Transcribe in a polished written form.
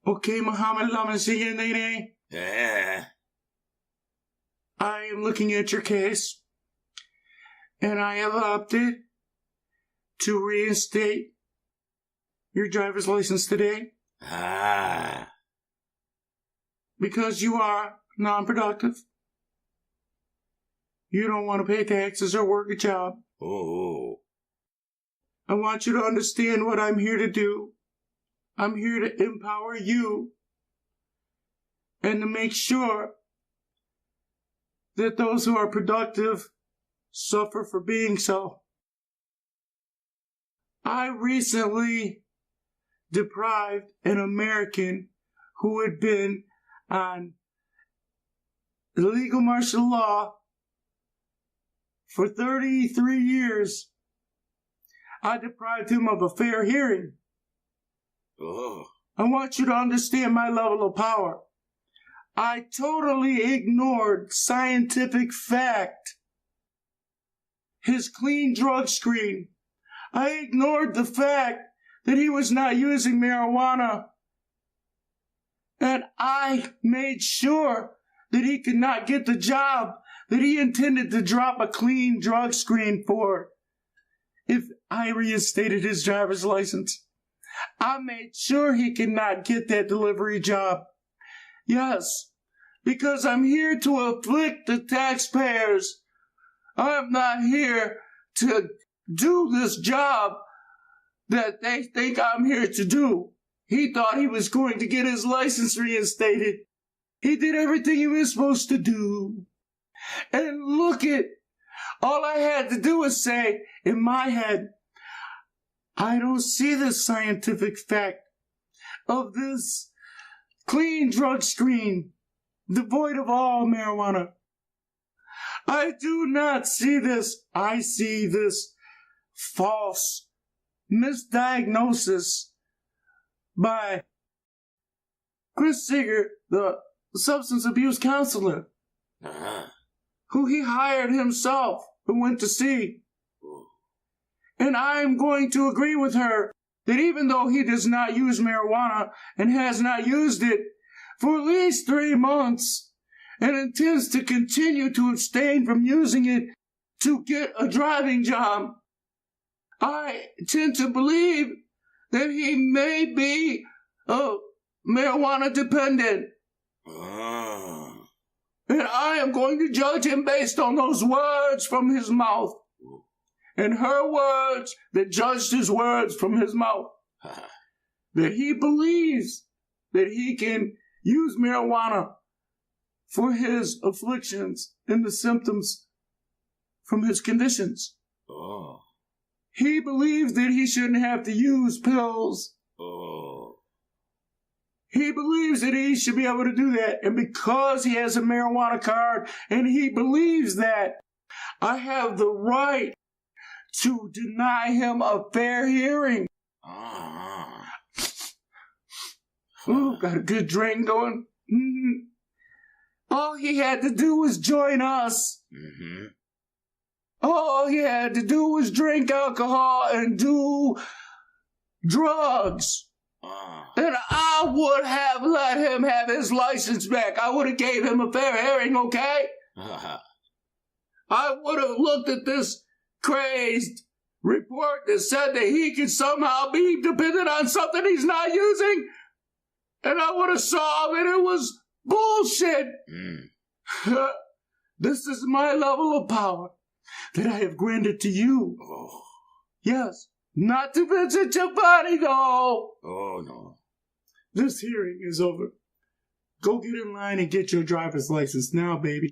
Okay, Muhammad Lamasiyane. Yeah. I am looking at your case, and I have opted to reinstate your driver's license today. Because you are non-productive. You don't want to pay taxes or work a job. Oh. I want you to understand what I'm here to do. I'm here to empower you and to make sure that those who are productive suffer for being so. I recently deprived an American who had been on illegal martial law for 33 years. I deprived him of a fair hearing. Oh. I want you to understand my level of power. I totally ignored scientific fact. His clean drug screen. I ignored the fact that he was not using marijuana. And I made sure that he could not get the job that he intended to drop a clean drug screen for if I reinstated his driver's license. I made sure he could not get that delivery job. Yes, because I'm here to afflict the taxpayers. I'm not here to do this job that they think I'm here to do. He thought he was going to get his license reinstated. He did everything he was supposed to do. And look at, all I had to do was say, in my head, I don't see the scientific fact of this clean drug screen, devoid of all marijuana. I do not see this. I see this false misdiagnosis by Chris Seeger, the substance abuse counselor, who he hired himself and went to see. And I'm going to agree with her that even though he does not use marijuana and has not used it for at least 3 months and intends to continue to abstain from using it to get a driving job, I tend to believe that he may be marijuana dependent. And I am going to judge him based on those words from his mouth. And her words that judged his words from his mouth. That he believes that he can use marijuana for his afflictions and the symptoms from his conditions. He believes that he shouldn't have to use pills. He believes that he should be able to do that. And because he has a marijuana card and he believes that, I have the right to deny him a fair hearing. Ooh, got a good drink going. All he had to do was join us. All he had to do was drink alcohol and do drugs. And I would have let him have his license back. I would have gave him a fair hearing, okay? I would have looked at this crazed report that said that he could somehow be dependent on something he's not using, and I would have saw that it was bullshit. This is my level of power that I have granted to you. Yes, not to Vincent Ciofani, though. No. This hearing is over. Go get in line and get your driver's license now, baby.